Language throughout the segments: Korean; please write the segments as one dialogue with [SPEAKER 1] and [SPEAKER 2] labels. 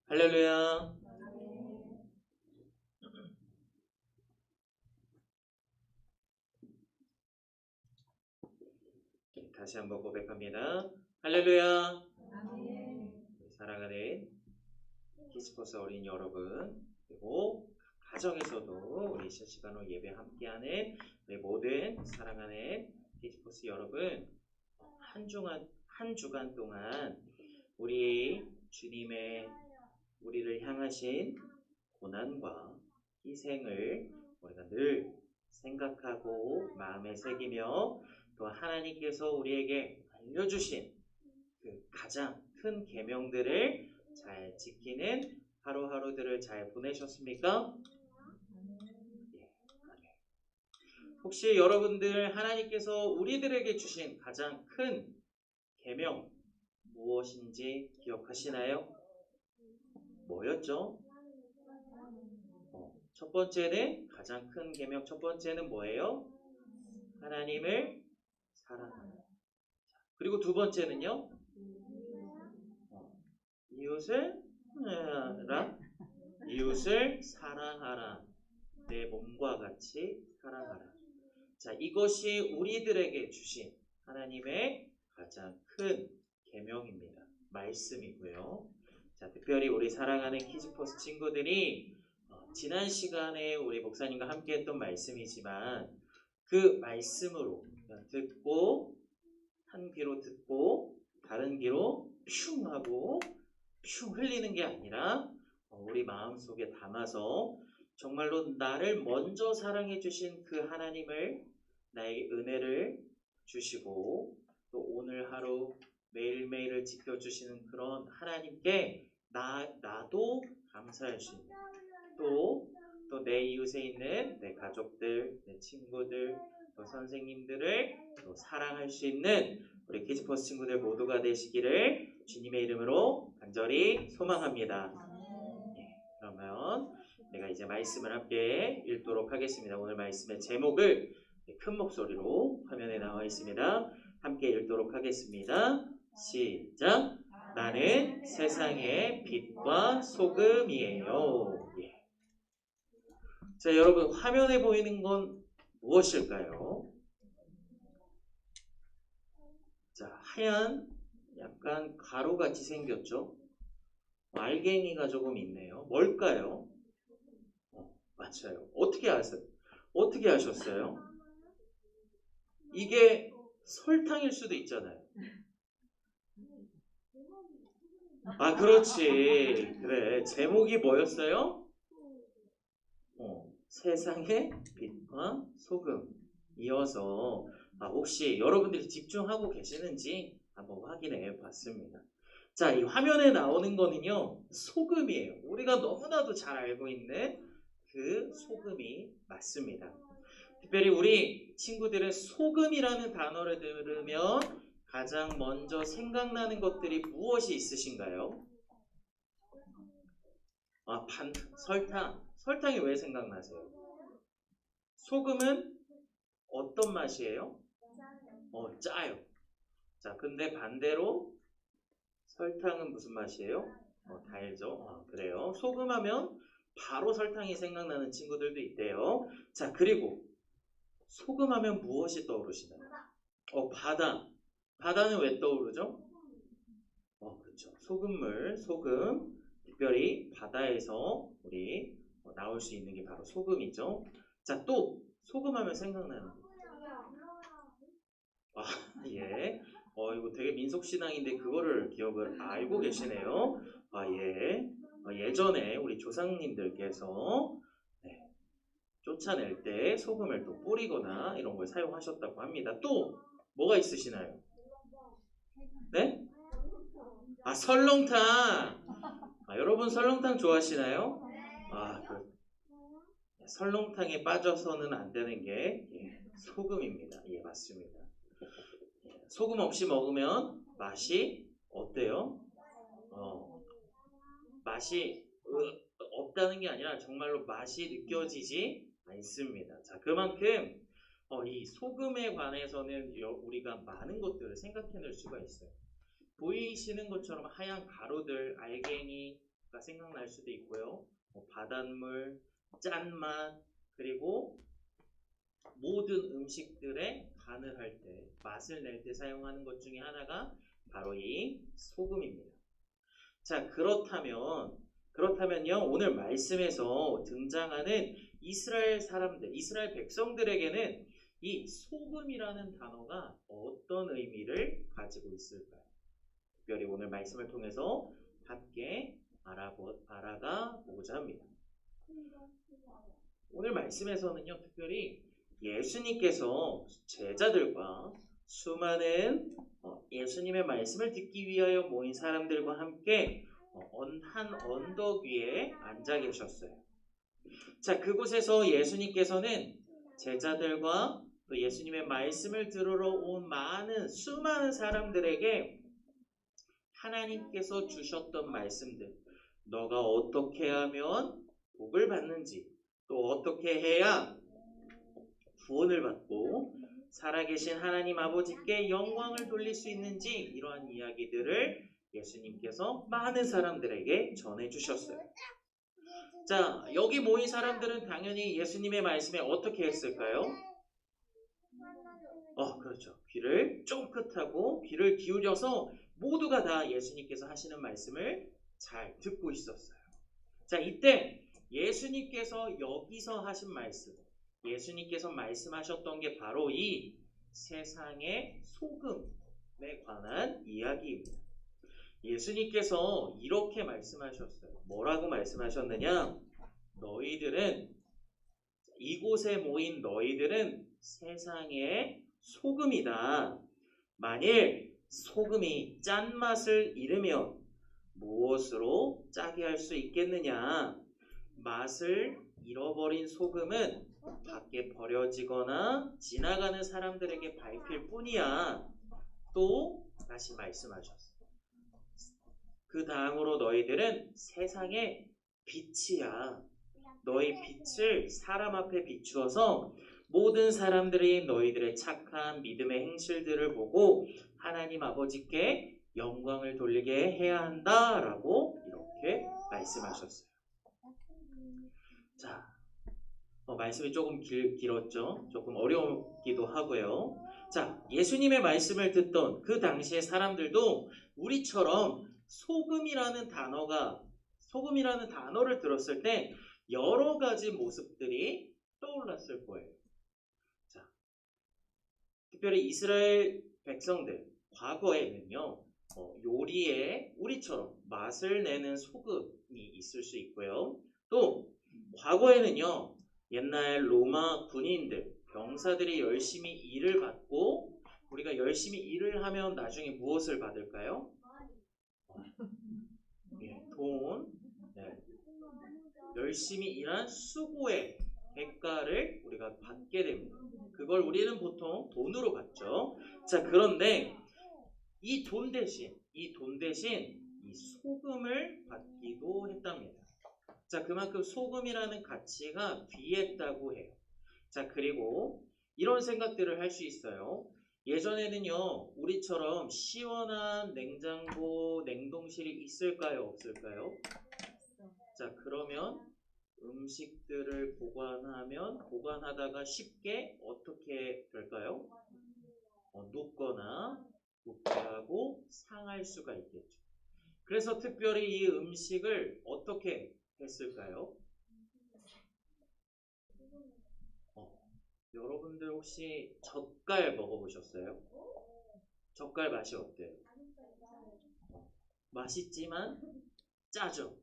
[SPEAKER 1] 할렐루야. 다시 한번 고백합니다. 할렐루야. 사랑하는 키즈버스 어린이 여러분, 그리고 가정에서도 우리 실시간 후 예배 함께하는 우리 모든 사랑하는 키즈버스 여러분, 한 주간 동안 우리 주님의 우리를 향하신 고난과 희생을 우리가 늘 생각하고 마음에 새기며 또 하나님께서 우리에게 알려주신 그 가장 큰 계명들을 잘 지키는 하루하루들을 잘 보내셨습니까? 예, 혹시 여러분들 하나님께서 우리들에게 주신 가장 큰 계명 무엇인지 기억하시나요? 뭐였죠? 첫 번째는 가장 큰 계명 첫 번째는 뭐예요? 하나님을 사랑하라. 그리고 두 번째는요? 이웃을 사랑하라. 내 몸과 같이 사랑하라. 자, 이것이 우리들에게 주신 하나님의 가장 큰 계명입니다. 말씀이고요. 자, 특별히 우리 사랑하는 키즈퍼스 친구들이 지난 시간에 우리 목사님과 함께 했던 말씀이지만 그 말씀으로 듣고 한 귀로 듣고 다른 귀로 슝 하고 슝 흘리는 게 아니라 우리 마음속에 담아서 정말로 나를 먼저 사랑해 주신 그 하나님을 나에게 은혜를 주시고 또 오늘 하루 매일매일을 지켜주시는 그런 하나님께 나도 감사할 수 있는 또 내 이웃에 있는 내 가족들, 내 친구들, 또 선생님들을 또 사랑할 수 있는 우리 키즈퍼스 친구들 모두가 되시기를 주님의 이름으로 간절히 소망합니다. 네, 그러면 내가 이제 말씀을 함께 읽도록 하겠습니다. 오늘 말씀의 제목을 큰 목소리로 화면에 나와 있습니다. 함께 읽도록 하겠습니다. 시작! 나는 세상의 빛과 소금이에요. 예. 자, 여러분 화면에 보이는 건 무엇일까요? 자, 하얀 약간 가루같이 생겼죠? 알갱이가 조금 있네요. 뭘까요? 맞아요. 어떻게 아세요? 어떻게 아셨어요? 이게 설탕일 수도 있잖아요. 아, 그렇지. 그래. 제목이 뭐였어요? 세상의 빛과 소금. 이어서 혹시 여러분들이 집중하고 계시는지 한번 확인해 봤습니다. 자, 이 화면에 나오는 거는요, 소금이에요. 우리가 너무나도 잘 알고 있는 그 소금이 맞습니다. 특별히 우리 친구들의 소금이라는 단어를 들으면 가장 먼저 생각나는 것들이 무엇이 있으신가요? 설탕. 설탕이 왜 생각나세요? 소금은 어떤 맛이에요? 짜요. 자, 근데 반대로 설탕은 무슨 맛이에요? 달죠. 그래요. 소금하면 바로 설탕이 생각나는 친구들도 있대요. 자, 그리고 소금하면 무엇이 떠오르시나요? 바다. 바다는 왜 떠오르죠? 그렇죠. 소금물, 소금. 특별히 바다에서 우리 나올 수 있는 게 바로 소금이죠. 자, 또 소금하면 생각나는 거. 예. 이거 되게 민속신앙인데 그거를 기억을 알고 계시네요. 예. 예전에 우리 조상님들께서 쫓아낼 때 소금을 또 뿌리거나 이런 걸 사용하셨다고 합니다. 또 뭐가 있으시나요? 네? 설렁탕. 여러분 설렁탕 좋아하시나요? 설렁탕에 빠져서는 안 되는 게 소금입니다. 예, 맞습니다. 소금 없이 먹으면 맛이 어때요? 맛이 없다는 게 아니라 정말로 맛이 느껴지지 않습니다. 자, 그만큼 이 소금에 관해서는 우리가 많은 것들을 생각해낼 수가 있어요. 보이시는 것처럼 하얀 가루들, 알갱이가 생각날 수도 있고요. 바닷물, 짠맛, 그리고 모든 음식들의 간을 할 때, 맛을 낼 때 사용하는 것 중에 하나가 바로 이 소금입니다. 자, 그렇다면요, 오늘 말씀에서 등장하는 이스라엘 사람들, 이스라엘 백성들에게는 이 소금이라는 단어가 어떤 의미를 가지고 있을까요? 특별히 오늘 말씀을 통해서 함께 알아가 보고자 합니다. 오늘 말씀에서는요, 특별히 예수님께서 제자들과 수많은 예수님의 말씀을 듣기 위하여 모인 사람들과 함께 한 언덕 위에 앉아 계셨어요. 자, 그곳에서 예수님께서는 제자들과 또 예수님의 말씀을 들으러 온 수많은 사람들에게 하나님께서 주셨던 말씀들, 너가 어떻게 하면 복을 받는지, 또 어떻게 해야 구원을 받고 살아계신 하나님 아버지께 영광을 돌릴 수 있는지, 이러한 이야기들을 예수님께서 많은 사람들에게 전해주셨어요. 자, 여기 모인 사람들은 당연히 예수님의 말씀에 어떻게 했을까요? 그렇죠. 귀를 쫑긋하고 귀를 기울여서 모두가 다 예수님께서 하시는 말씀을 잘 듣고 있었어요. 자, 이때 예수님께서 여기서 하신 말씀, 예수님께서 말씀하셨던 게 바로 이 세상의 소금에 관한 이야기입니다. 예수님께서 이렇게 말씀하셨어요. 뭐라고 말씀하셨느냐? 이곳에 모인 너희들은 세상의 소금이다. 만일 소금이 짠맛을 잃으면 무엇으로 짜게 할 수 있겠느냐? 맛을 잃어버린 소금은 밖에 버려지거나 지나가는 사람들에게 밟힐 뿐이야. 또 다시 말씀하셨어요. 그 다음으로 너희들은 세상의 빛이야. 너희 빛을 사람 앞에 비추어서 모든 사람들이 너희들의 착한 믿음의 행실들을 보고 하나님 아버지께 영광을 돌리게 해야 한다라고 이렇게 말씀하셨어요. 자, 말씀이 조금 길었죠? 조금 어려우기도 하고요. 자, 예수님의 말씀을 듣던 그 당시의 사람들도 우리처럼 소금이라는 단어를 들었을 때 여러 가지 모습들이 떠올랐을 거예요. 자, 특별히 이스라엘 백성들, 과거에는요, 요리에 우리처럼 맛을 내는 소금이 있을 수 있고요. 또 과거에는요, 옛날 로마 군인들, 병사들이 열심히 일을 받고 우리가 열심히 일을 하면 나중에 무엇을 받을까요? 돈. 네. 열심히 일한 수고의 대가를 우리가 받게 됩니다. 그걸 우리는 보통 돈으로 받죠. 자, 그런데 이 돈 대신 이 소금을 받기도 했답니다. 자, 그만큼 소금이라는 가치가 귀했다고 해요. 자, 그리고 이런 생각들을 할 수 있어요. 예전에는요, 우리처럼 시원한 냉장고, 냉동실이 있을까요? 없을까요? 자, 그러면 음식들을 보관하다가 쉽게 어떻게 될까요? 녹거나 부패하고 상할 수가 있겠죠. 그래서 특별히 이 음식을 어떻게 했을까요? 여러분들 혹시 젓갈 먹어보셨어요? 젓갈 맛이 어때요? 맛있지만 짜죠?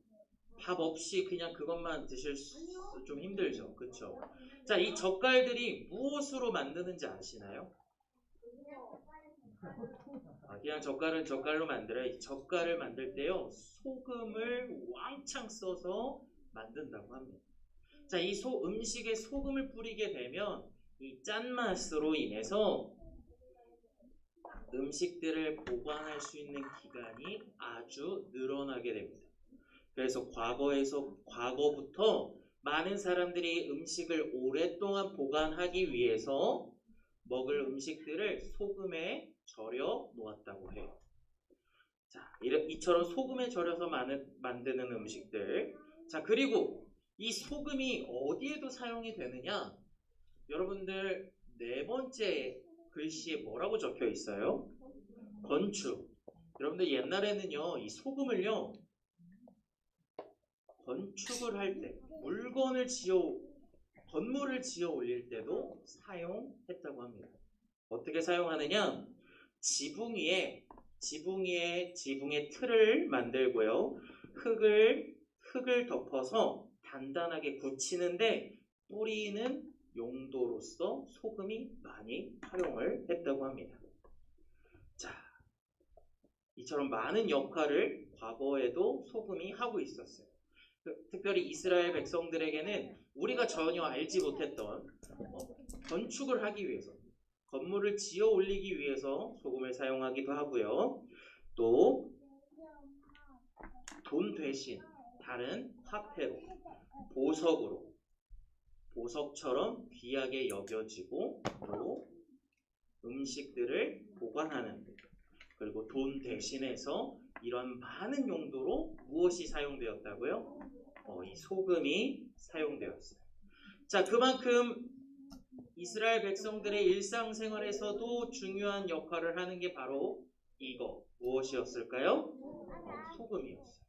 [SPEAKER 1] 밥 없이 그냥 그것만 드실 수 좀 힘들죠? 그쵸? 자, 이 젓갈들이 무엇으로 만드는지 아시나요? 그냥 젓갈은 젓갈로 만들어요. 이 젓갈을 만들 때요, 소금을 왕창 써서 만든다고 합니다. 자, 이 음식에 소금을 뿌리게 되면 이 짠맛으로 인해서 음식들을 보관할 수 있는 기간이 아주 늘어나게 됩니다. 그래서 과거부터 많은 사람들이 음식을 오랫동안 보관하기 위해서 먹을 음식들을 소금에 절여 놓았다고 해요. 자, 이처럼 소금에 절여서 만드는 음식들. 자, 그리고 이 소금이 어디에도 사용이 되느냐? 여러분들 네 번째 글씨에 뭐라고 적혀 있어요? 건축. 여러분들 옛날에는요, 이 소금을요, 건축을 할 때, 건물을 지어 올릴 때도 사용했다고 합니다. 어떻게 사용하느냐? 지붕에 지붕의 틀을 만들고요. 흙을 덮어서 단단하게 굳히는데 뿌리는 용도로서 소금이 많이 활용을 했다고 합니다. 자, 이처럼 많은 역할을 과거에도 소금이 하고 있었어요. 특별히 이스라엘 백성들에게는 우리가 전혀 알지 못했던 건축을 하기 위해서, 건물을 지어 올리기 위해서 소금을 사용하기도 하고요. 또 돈 대신 다른 화폐로, 보석처럼 귀하게 여겨지고 또 음식들을 보관하는 데, 그리고 돈 대신해서 이런 많은 용도로 무엇이 사용되었다고요? 이 소금이 사용되었어요. 자, 그만큼 이스라엘 백성들의 일상생활에서도 중요한 역할을 하는 게 바로 무엇이었을까요? 소금이었어요.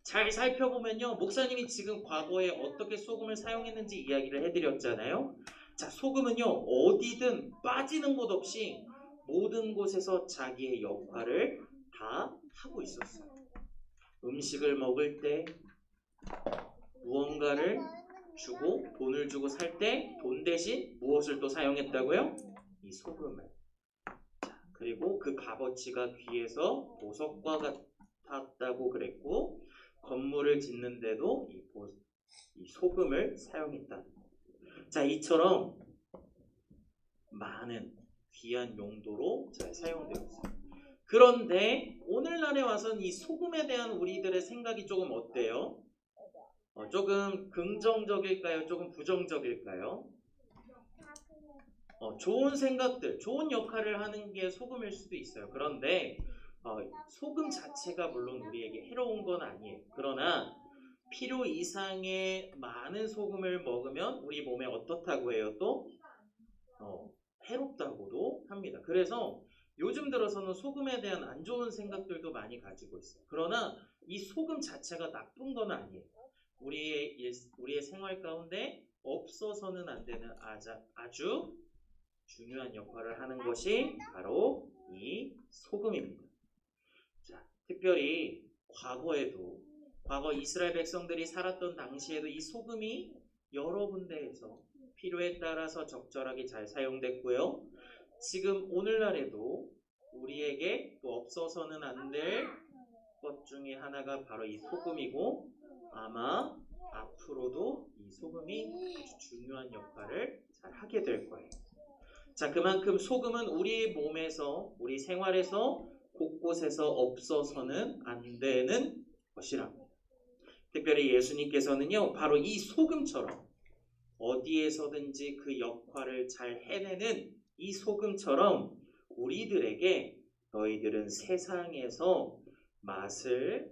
[SPEAKER 1] 잘 살펴보면요, 목사님이 지금 과거에 어떻게 소금을 사용했는지 이야기를 해드렸잖아요. 자, 소금은요, 어디든 빠지는 곳 없이 모든 곳에서 자기의 역할을 다 하고 있었어요. 음식을 먹을 때, 무언가를 돈을 주고 살 때 돈 대신 무엇을 또 사용했다고요? 이 소금을. 자, 그리고 그 값어치가 귀해서 보석과 같았다고 그랬고, 건물을 짓는데도 이 소금을 사용했다. 자, 이처럼 많은 귀한 용도로 잘 사용되었어요. 그런데 오늘날에 와서는 이 소금에 대한 우리들의 생각이 조금 어때요? 조금 긍정적일까요? 조금 부정적일까요? 좋은 생각들, 좋은 역할을 하는 게 소금일 수도 있어요. 그런데 소금 자체가 물론 우리에게 해로운 건 아니에요. 그러나 필요 이상의 많은 소금을 먹으면 우리 몸에 어떻다고 해요? 또 해롭다고도 합니다. 그래서 요즘 들어서는 소금에 대한 안 좋은 생각들도 많이 가지고 있어요. 그러나 이 소금 자체가 나쁜 건 아니에요. 우리의 생활 가운데 없어서는 안 되는 아주 중요한 역할을 하는 것이 바로 이 소금입니다. 자, 특별히 과거 이스라엘 백성들이 살았던 당시에도 이 소금이 여러 군데에서 필요에 따라서 적절하게 잘 사용됐고요. 지금 오늘날에도 우리에게 또 없어서는 안 될 것 중에 하나가 바로 이 소금이고, 아마 앞으로도 이 소금이 아주 중요한 역할을 잘 하게 될 거예요. 자, 그만큼 소금은 우리 몸에서, 우리 생활에서 곳곳에서 없어서는 안 되는 것이랍니다. 특별히 예수님께서는요, 바로 이 소금처럼 어디에서든지 그 역할을 잘 해내는 이 소금처럼 우리들에게 너희들은 세상에서 맛을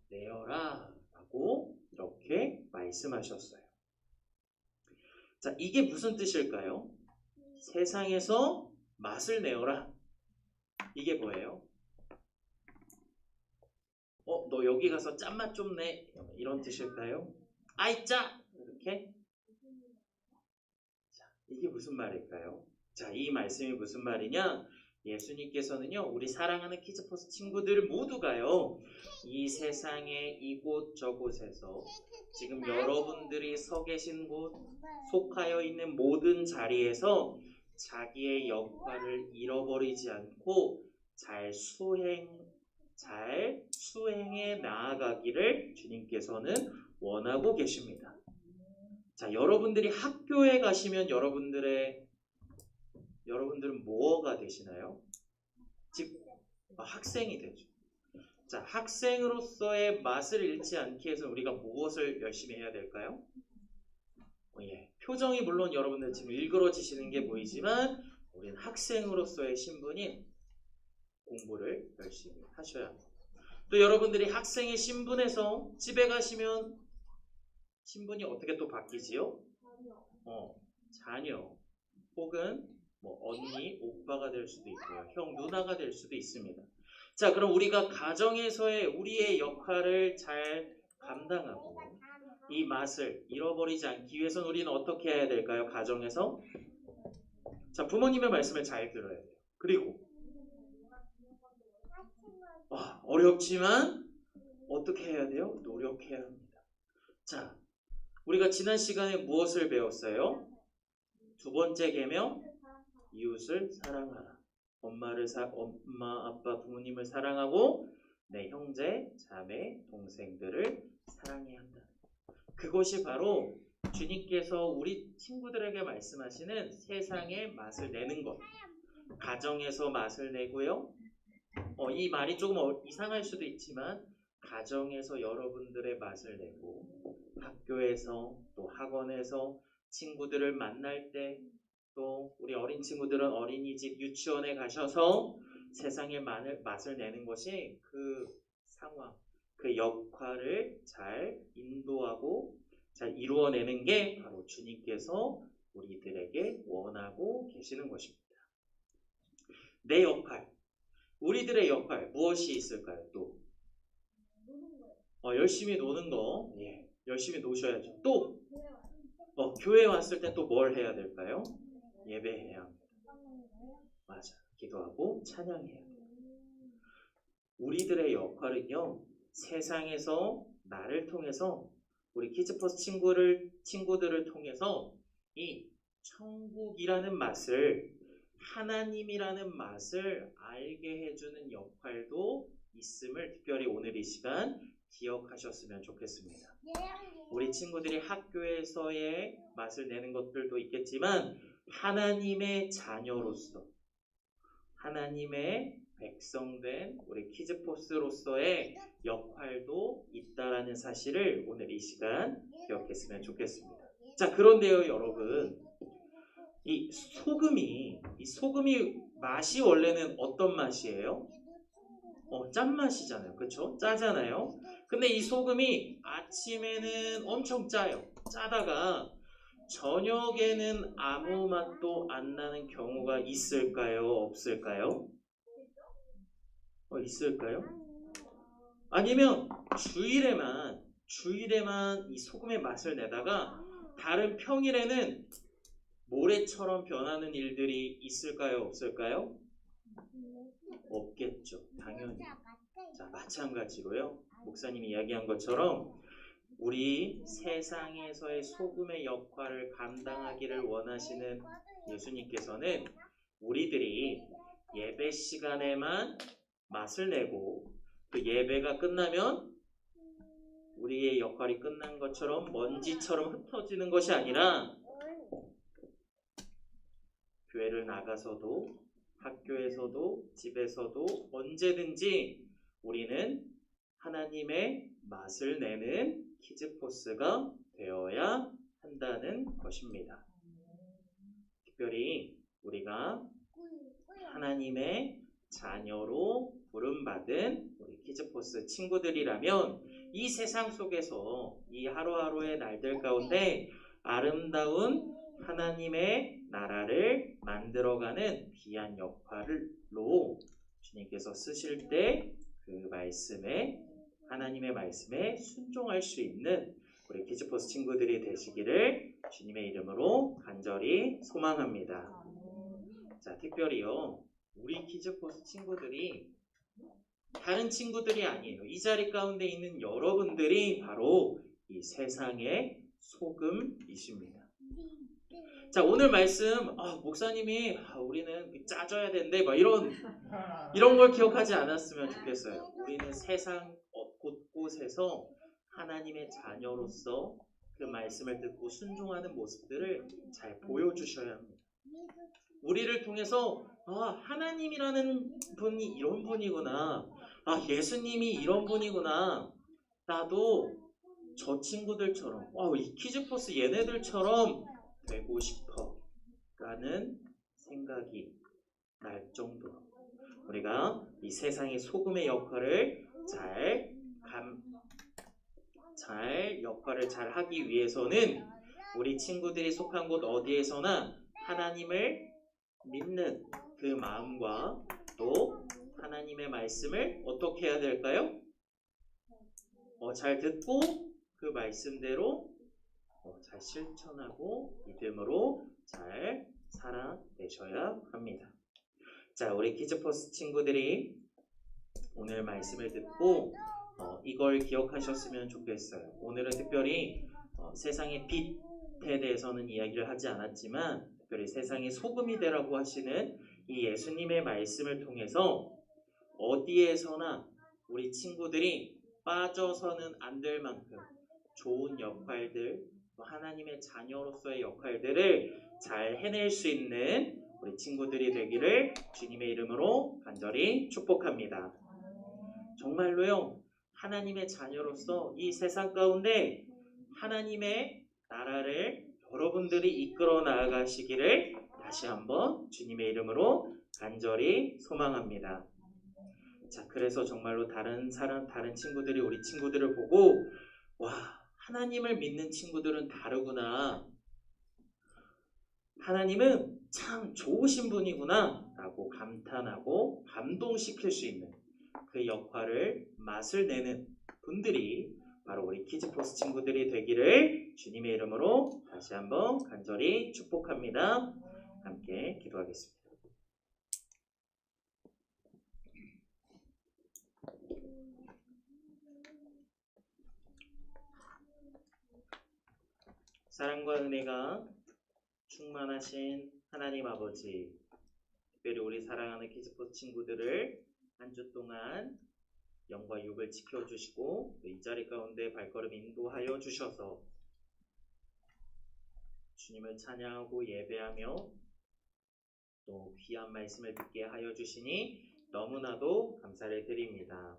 [SPEAKER 1] 내어라 라고 이렇게 말씀하셨어요. 자, 이게 무슨 뜻일까요? 세상에서 맛을 내어라. 이게 뭐예요? 너 여기 가서 짠맛 좀 내. 이런 뜻일까요? 아이 짜! 이렇게? 자, 이게 무슨 말일까요? 자, 이 말씀이 무슨 말이냐? 예수님께서는요, 우리 사랑하는 키즈포스 친구들 모두가요, 이 세상의 이곳 저곳에서 지금 여러분들이 서 계신 곳, 속하여 있는 모든 자리에서 자기의 역할을 잃어버리지 않고 잘 수행해 나아가기를 주님께서는 원하고 계십니다. 자, 여러분들이 학교에 가시면 여러분들은 뭐가 되시나요? 즉 학생이 되죠. 자, 학생으로서의 맛을 잃지 않기 위해서 우리가 무엇을 열심히 해야 될까요? 예, 표정이 물론 여러분들 지금 일그러지시는 게 보이지만 우리는 학생으로서의 신분인 공부를 열심히 하셔야 합니다. 또 여러분들이 학생의 신분에서 집에 가시면 신분이 어떻게 또 바뀌지요? 자녀 혹은 뭐 언니, 오빠가 될 수도 있고요. 형, 누나가 될 수도 있습니다. 자, 그럼 우리가 가정에서의 우리의 역할을 잘 감당하고 이 맛을 잃어버리지 않기 위해서는 우리는 어떻게 해야 될까요? 가정에서 자, 부모님의 말씀을 잘 들어야 돼요. 그리고 어렵지만 어떻게 해야 돼요? 노력해야 합니다. 자, 우리가 지난 시간에 무엇을 배웠어요? 두 번째 계명, 이웃을 사랑하라. 엄마, 아빠, 부모님을 사랑하고 내 형제, 자매, 동생들을 사랑해야 한다. 그것이 바로 주님께서 우리 친구들에게 말씀하시는 세상의 맛을 내는 것. 가정에서 맛을 내고요. 이 말이 조금 이상할 수도 있지만 가정에서 여러분들의 맛을 내고 학교에서 또 학원에서 친구들을 만날 때 또 우리 어린 친구들은 어린이집 유치원에 가셔서 세상의 맛을 내는 것이 그 상황, 그 역할을 잘 인도하고 잘 이루어내는 게 바로 주님께서 우리들에게 원하고 계시는 것입니다. 내 역할, 우리들의 역할 무엇이 있을까요? 또 열심히 노는 거, 예, 열심히 노셔야죠. 또 교회 왔을 때 또 뭘 해야 될까요? 예배해야 합니다. 맞아, 기도하고 찬양해야 합니다. 우리들의 역할은요, 세상에서 나를 통해서 우리 키즈퍼스 친구들을 통해서 이 천국이라는 맛을 하나님이라는 맛을 알게 해주는 역할도 있음을 특별히 오늘 이 시간 기억하셨으면 좋겠습니다. 우리 친구들이 학교에서의 맛을 내는 것들도 있겠지만 하나님의 자녀로서 하나님의 백성된 우리 키즈포스로서의 역할도 있다라는 사실을 오늘 이 시간 기억했으면 좋겠습니다. 자, 그런데요 여러분, 이 소금이 맛이 원래는 어떤 맛이에요? 짠맛이잖아요. 그렇죠? 짜잖아요. 근데 이 소금이 아침에는 엄청 짜요. 짜다가 저녁에는 아무 맛도 안 나는 경우가 있을까요? 없을까요? 있을까요? 아니면 주일에만 이 소금의 맛을 내다가 다른 평일에는 모래처럼 변하는 일들이 있을까요? 없을까요? 없겠죠. 당연히. 자, 마찬가지로요. 목사님이 이야기한 것처럼 우리 세상에서의 소금의 역할을 감당하기를 원하시는 예수님께서는 우리들이 예배 시간에만 맛을 내고 그 예배가 끝나면 우리의 역할이 끝난 것처럼 먼지처럼 흩어지는 것이 아니라 교회를 나가서도 학교에서도 집에서도 언제든지 우리는 하나님의 맛을 내는 키즈포스가 되어야 한다는 것입니다. 특별히 우리가 하나님의 자녀로 부름받은 우리 키즈포스 친구들이라면 이 세상 속에서 이 하루하루의 날들 가운데 아름다운 하나님의 나라를 만들어가는 귀한 역할로 주님께서 쓰실 때 그 말씀에 하나님의 말씀에 순종할 수 있는 우리 키즈포스 친구들이 되시기를 주님의 이름으로 간절히 소망합니다. 자, 특별히요 우리 키즈포스 친구들이 다른 친구들이 아니에요. 이 자리 가운데 있는 여러분들이 바로 이 세상의 소금이십니다. 자, 오늘 말씀 목사님이 우리는 짜져야 된대 막 이런 걸 기억하지 않았으면 좋겠어요. 우리는 세상 곳곳에서 하나님의 자녀로서 그 말씀을 듣고 순종하는 모습들을 잘 보여주셔야 합니다. 우리를 통해서 하나님이라는 분이 이런 분이구나, 아, 예수님이 이런 분이구나. 나도 저 친구들처럼, 이 키즈포스 얘네들처럼 되고 싶어. 라는 생각이 날 정도로 우리가 이 세상의 소금의 역할을 역할을 잘 하기 위해서는 우리 친구들이 속한 곳 어디에서나 하나님을 믿는 그 마음과 또 하나님의 말씀을 어떻게 해야 될까요? 잘 듣고 그 말씀대로 잘 실천하고 믿음으로 잘 살아내셔야 합니다. 자, 우리 키즈포스 친구들이 오늘 말씀을 듣고 이걸 기억하셨으면 좋겠어요. 오늘은 특별히 세상의 빛에 대해서는 이야기를 하지 않았지만 특별히 세상의 소금이 되라고 하시는 이 예수님의 말씀을 통해서 어디에서나 우리 친구들이 빠져서는 안 될 만큼 좋은 역할들, 또 하나님의 자녀로서의 역할들을 잘 해낼 수 있는 우리 친구들이 되기를 주님의 이름으로 간절히 축복합니다. 정말로요, 하나님의 자녀로서 이 세상 가운데 하나님의 나라를 여러분들이 이끌어 나아가시기를 다시 한번 주님의 이름으로 간절히 소망합니다. 자, 그래서 정말로 다른 친구들이 우리 친구들을 보고 와, 하나님을 믿는 친구들은 다르구나. 하나님은 참 좋으신 분이구나 라고 감탄하고 감동시킬 수 있는 그 역할을 맛을 내는 분들이 바로 우리 키즈포스 친구들이 되기를 주님의 이름으로 다시 한번 간절히 축복합니다. 함께 기도하겠습니다. 사랑과 은혜가 충만하신 하나님 아버지, 특별히 우리 사랑하는 키즈포스 친구들을 한 주 동안 영과 육을 지켜주시고 이 자리 가운데 발걸음 인도하여 주셔서 주님을 찬양하고 예배하며 또 귀한 말씀을 듣게 하여 주시니 너무나도 감사를 드립니다.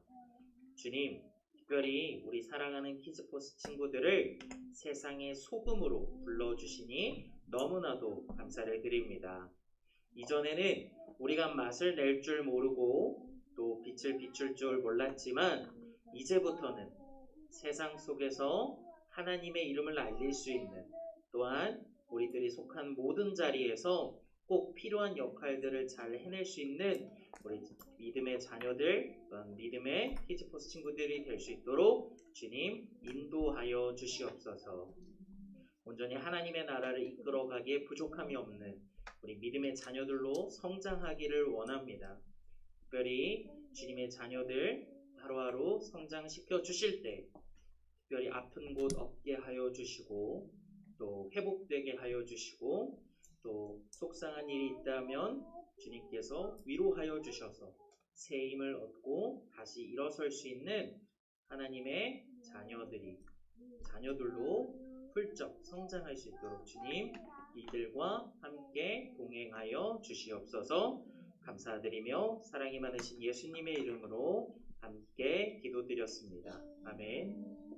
[SPEAKER 1] 주님, 특별히 우리 사랑하는 키즈포스 친구들을 세상의 소금으로 불러주시니 너무나도 감사를 드립니다. 이전에는 우리가 맛을 낼 줄 모르고 또 빛을 비출 줄 몰랐지만 이제부터는 세상 속에서 하나님의 이름을 알릴 수 있는, 또한 우리들이 속한 모든 자리에서 꼭 필요한 역할들을 잘 해낼 수 있는 우리 믿음의 자녀들, 또한 믿음의 키즈포스 친구들이 될 수 있도록 주님 인도하여 주시옵소서. 온전히 하나님의 나라를 이끌어가기에 부족함이 없는 우리 믿음의 자녀들로 성장하기를 원합니다. 특별히 주님의 자녀들 하루하루 성장시켜 주실 때 특별히 아픈 곳 없게 하여 주시고 또 회복되게 하여 주시고 또 속상한 일이 있다면 주님께서 위로하여 주셔서 새 힘을 얻고 다시 일어설 수 있는 하나님의 자녀들로 훌쩍 성장할 수 있도록 주님 이들과 함께 동행하여 주시옵소서. 감사드리며 사랑이 많으신 예수님의 이름으로 함께 기도드렸습니다. 아멘.